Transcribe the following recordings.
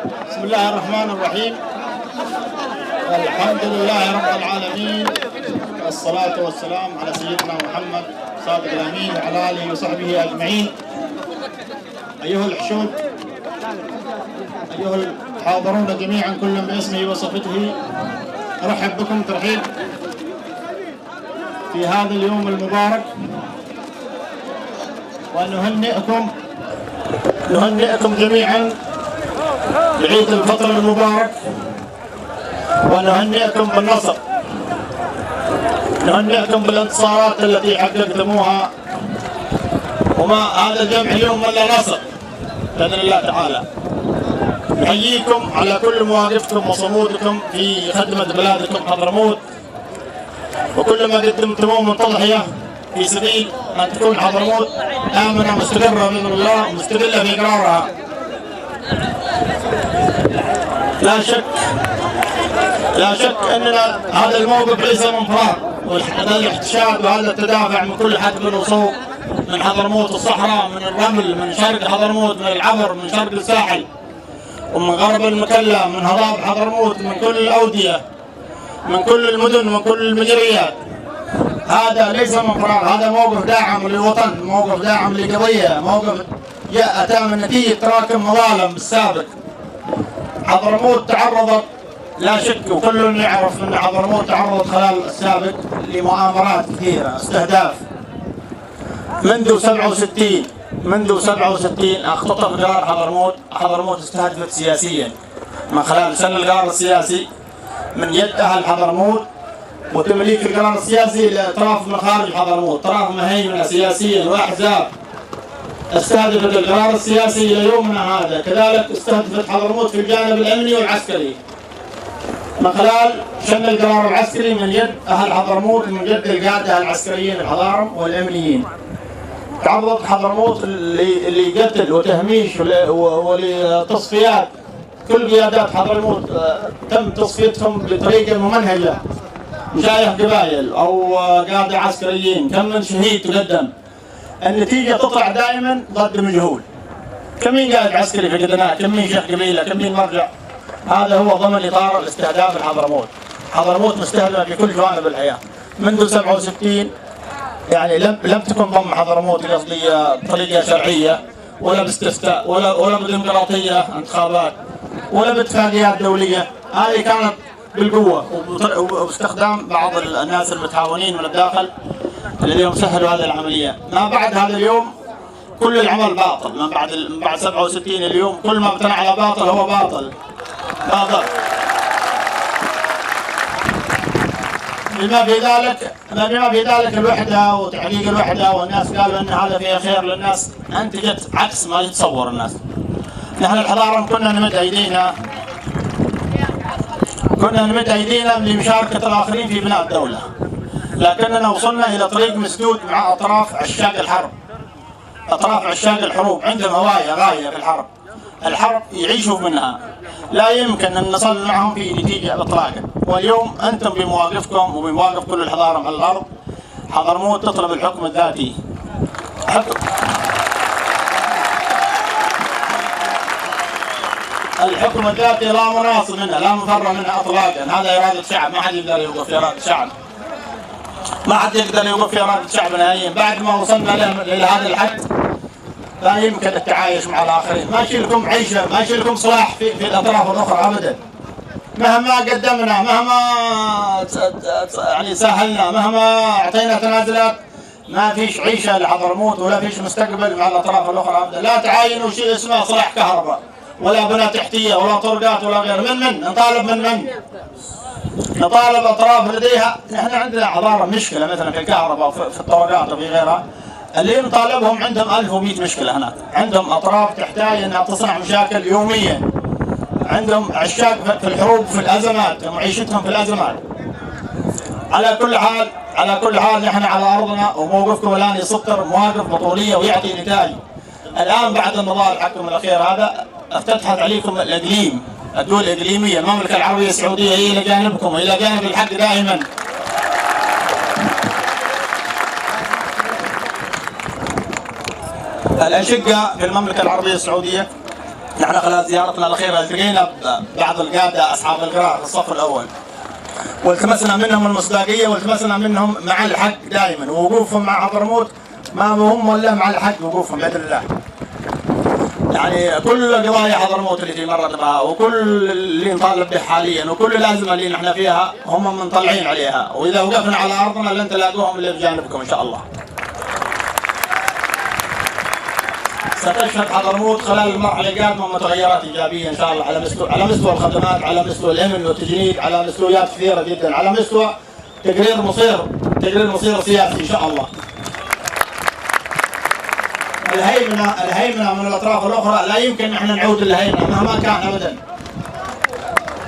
بسم الله الرحمن الرحيم. الحمد لله رب العالمين، والصلاة والسلام على سيدنا محمد صادق الأمين وعلى آله وصحبه أجمعين. أيها الحشود، أيها الحاضرون جميعا كل باسمه وصفته، أرحب بكم ترحيب في هذا اليوم المبارك، ونهنئكم جميعا بعيد الفطر المبارك، ونهنئكم بالنصر، نهنئكم بالانتصارات التي حققتموها، وما هذا الجمع اليوم الا نصر باذن الله تعالى. نحييكم على كل مواقفكم وصمودكم في خدمة بلادكم حضرموت، وكل ما قدمتموه من تضحية في سبيل أن تكون حضرموت آمنة مستقرة بإذن الله، مستقلة في إقرارها. لا شك أننا هذا الموقف ليس من فراغ، وهذا الاحتشاد وهذا التدافع من كل حدب وصوب، من حضرموت الصحراء، من الرمل، من شرق حضرموت، من العبر، من شرق الساحل، ومن غرب المكلا، من هضاب حضرموت، من كل الأودية، من كل المدن، من كل المجريات. هذا ليس من فراغ، هذا موقف داعم للوطن، موقف داعم لقضية، موقف أتى من نتيجة تراكم مظالم بالسابق. حضرموت تعرضت لا شك، وكل يعرف أن حضرموت تعرضت خلال السابق لمؤامرات كثيرة، استهداف منذ 67 اختطف قرار حضرموت استهدفت سياسيا من خلال شن القرار السياسي من يد أهل حضرموت، وتمليك القرار السياسي لأطراف من خارج حضرموت، أطراف مهيمنة سياسيا وأحزاب استهدفت القرار السياسي إلى يومنا هذا. كذلك استهدفت حضرموت في الجانب الأمني والعسكري من خلال شن القرار العسكري من يد أهل حضرموت، من يد القادة العسكريين الحضارم والأمنيين. تعرضت حضرموت اللي قتل وتهميش ولتصفيات كل قيادات حضرموت، تم تصفيتهم بطريقة ممنهجة، مشايخ قبائل أو قادة عسكريين، كم من شهيد تقدم. النتيجة تطلع دائما ضد مجهول، كم من قائد عسكري في قدناء، كم من شيخ قبيلة، كم من مرجع. هذا هو ضمن إطار الاستهداف الحضرموت. حضرموت مستهدفة في كل جوانب الحياة منذ 67. يعني لم تكن ضم حضرموت قصدي بطريقة شرعية، ولا باستفتاء، ولا بديمقراطية انتخابات، ولا باتفاقيات دولية. هذه كانت بالقوة وباستخدام بعض الناس المتعاونين من الداخل الذين سهلوا هذه العملية. ما بعد هذا اليوم كل العمل باطل، من بعد 67 اليوم كل ما ابتنى على باطل هو باطل. بما في ذلك الوحدة وتحقيق الوحدة، والناس قالوا أن هذا فيه خير للناس، أنتجت عكس ما يتصور الناس. نحن الحضارة كنا نمد أيدينا لمشاركة الآخرين في بناء الدولة، لكننا وصلنا إلى طريق مسدود مع أطراف عشاق الحرب، أطراف عشاق الحروب، عندهم غاية في الحرب يعيشوا منها، لا يمكن أن نصل معهم في نتيجة إطلاقا. واليوم أنتم بمواقفكم وبمواقف كل الحضارة على الأرض، حضرموت تطلب الحكم الذاتي. الحكم الذاتي لا مناص منه، لا مفر منه اطلاقا. هذا اراده شعب، ما حد يقدر يوقف في اراده شعب، ما حد يقدر يوقف في اراده شعب نهائيا. بعد ما وصلنا الى هذا الحد لا يمكن التعايش مع الاخرين. ما يشيل لكم عيشه، ما يشيل لكم صلاح في الاطراف الاخرى ابدا. مهما قدمنا، مهما يعني سهلنا، مهما اعطينا تنازلات، ما فيش عيشه لحضرموت ولا فيش مستقبل مع الاطراف الاخرى ابدا. لا تعاينوا شيء اسمه صلاح كهرباء، ولا بنى تحتيه، ولا طرقات، ولا غيره. من نطالب من نطالب اطراف لديها. نحن عندنا حضاره مشكله مثلا في الكهرباء وفي الطرقات وفي غيرها، اللي نطالبهم عندهم 1100 مشكله هناك. عندهم اطراف تحتاج انها تصنع مشاكل يوميا، عندهم عشاق في الحروب، في الازمات، معيشتهم في الازمات. على كل حال نحن على ارضنا، وموقفكم الان يسطر مواقف بطوليه ويعطي نتائج. الان بعد النضال حقكم الاخير هذا افتتحت عليكم الاقليم، الدول الاقليميه، المملكه العربيه السعوديه هي الى جانبكم والى جانب الحق دائما. الاشقاء في المملكه العربيه السعوديه نحن خلال زيارتنا الأخيرة التقينا ببعض القادة أصحاب القرار في الصف الأول، والتمسنا منهم المصداقية، والتمسنا منهم مع الحق دائما، ووقوفهم مع حضرموت ما هم ولا مع الحق وقوفهم بإذن الله. يعني كل قضايا حضرموت اللي مرت بها، وكل اللي نطالب به حاليا، وكل الأزمة اللي نحن فيها هم منطلعين عليها، وإذا وقفنا على أرضنا لن تلاقوهم إلا بجانبكم إن شاء الله. ستشهد حضرموت خلال المرحلة القادمة متغيرات إيجابية إن شاء الله، على مستوى الخدمات، على مستوى الأمن والتجنيد، على مستويات كثيرة جدا، على مستوى تقرير مصير سياسي إن شاء الله. الهيمنة من الأطراف الأخرى لا يمكن نحن نعود للهيمنة مهما كان أبدا.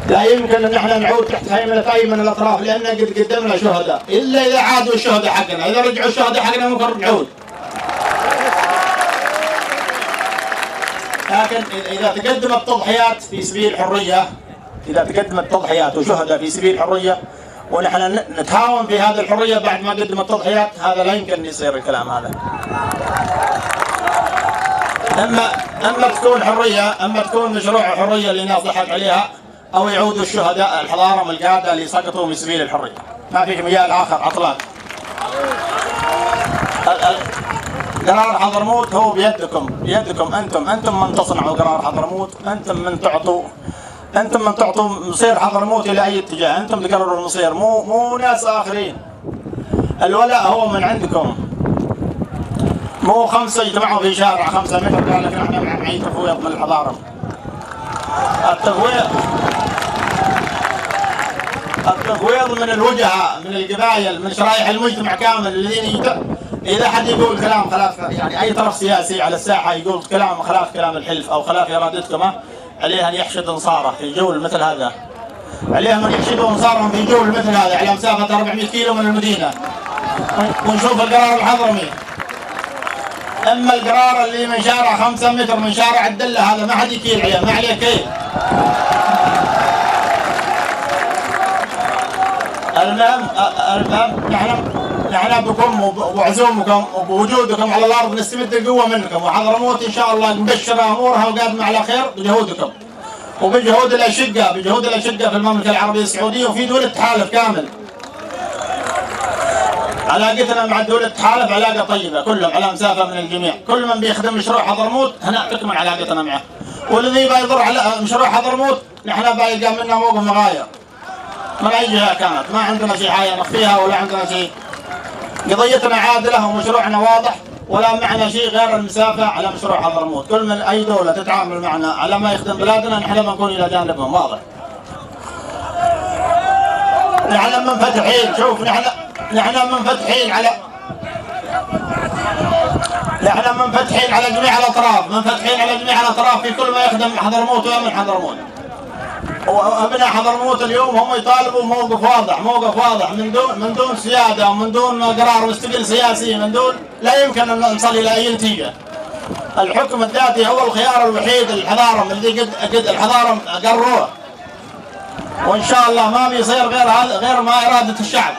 لا يمكن أن نحن نعود تحت هيمنة أي من الأطراف، لأن قد قدمنا شهداء، إلا إذا عادوا الشهداء حقنا، إذا رجعوا الشهداء حقنا ممكن نعود. لكن إذا تقدمت تضحيات في سبيل الحرية، إذا تقدمت تضحيات وشهداء في سبيل الحرية ونحن نتهاون في هذه الحرية بعد ما قدمت تضحيات، هذا لا يمكن يصير الكلام هذا. أما تكون حرية، أما تكون مشروع حرية اللي الناس ضحك عليها، أو يعودوا الشهداء الحضارة القادة اللي سقطوا من سبيل الحرية. ما في مجال آخر أطلاق. قرار حضرموت هو بيدكم أنتم من تصنعوا قرار حضرموت، أنتم من تعطوا مصير حضرموت إلى أي اتجاه، أنتم تقرروا المصير، مو ناس آخرين. الولاء هو من عندكم، مو 5 يجتمعوا في شارع 5 متر قال لك نحن معي تفويض من الحضارة. التفويض من الوجهاء، من القبائل، من شرائح المجتمع كامل الذين إذا حد يقول كلام خلاف، يعني أي طرف سياسي على الساحة يقول كلام خلاف كلام الحلف أو خلاف إرادتكم، عليه أن يحشد أنصاره في جول مثل هذا، عليهم أن يحشدوا أنصارهم في جول مثل هذا على مسافة 400 كيلو من المدينة، ونشوف القرار الحضرمي. أما القرار اللي من شارع 5 متر من شارع الدلة هذا ما حد يكيل عليه، ما عليه كيل. المهم نحن بكم وبعزومكم وبوجودكم على الأرض نستمد القوة منكم، وحضرموت إن شاء الله مبشرة أمورها وقادمة على خير بجهودكم وبجهود الأشقة، في المملكة العربية السعودية وفي دول التحالف كامل. علاقتنا مع الدول التحالف علاقة طيبة، كلهم على مسافة من الجميع، كل من بيخدم مشروع حضرموت هنا تكمل علاقتنا معه، والذي بيضر على مشروع حضرموت نحن بيلقى منا موقف مغاير من أي جهة كانت، ما عندنا شيء حاجة نخفيها ولا عندنا شيء، قضيتنا عادلة ومشروعنا واضح، ولا معنا شيء غير المسافة على مشروع حضرموت. كل من أي دولة تتعامل معنا على ما يخدم بلادنا نحن بنكون إلى جانبهم، واضح. نحن منفتحين، شوف نحن منفتحين على جميع الأطراف، في كل ما يخدم حضرموت ويأمن حضرموت. وأبناء حضرموت اليوم هم يطالبوا موقف واضح من دون سيادة ومن دون قرار مستقل سياسي، من دون لا يمكن أن نصل إلى أي نتيجة. الحكم الذاتي هو الخيار الوحيد للحضارة الذي قد الحضارة قرروه، وإن شاء الله ما بيصير غير ما إرادة الشعب.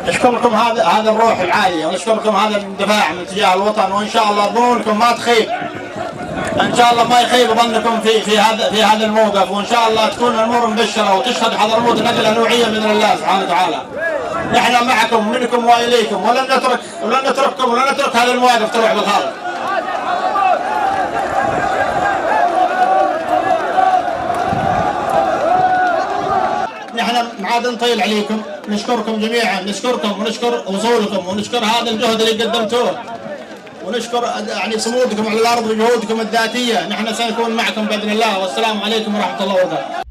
نشكركم هذا الروح العالية، ونشكركم هذا الدفاع من تجاه الوطن، وإن شاء الله ظنونكم ما تخيب، إن شاء الله ما يخيب ظنكم في هذا الموقف، وإن شاء الله تكون الأمور مبشرة وتشهد حضرموت نقلة نوعية بإذن الله سبحانه وتعالى. نحن معكم منكم وإليكم، ولن نترك هذه المواقف تروح بالخارج. نحن معاد نطيل عليكم، نشكركم جميعا، نشكركم ونشكر وصولكم ونشكر هذا الجهد اللي قدمتوه، ونشكر يعني صمودكم على الأرض وجهودكم الذاتية. نحن سنكون معكم بإذن الله، والسلام عليكم ورحمة الله وبركاته.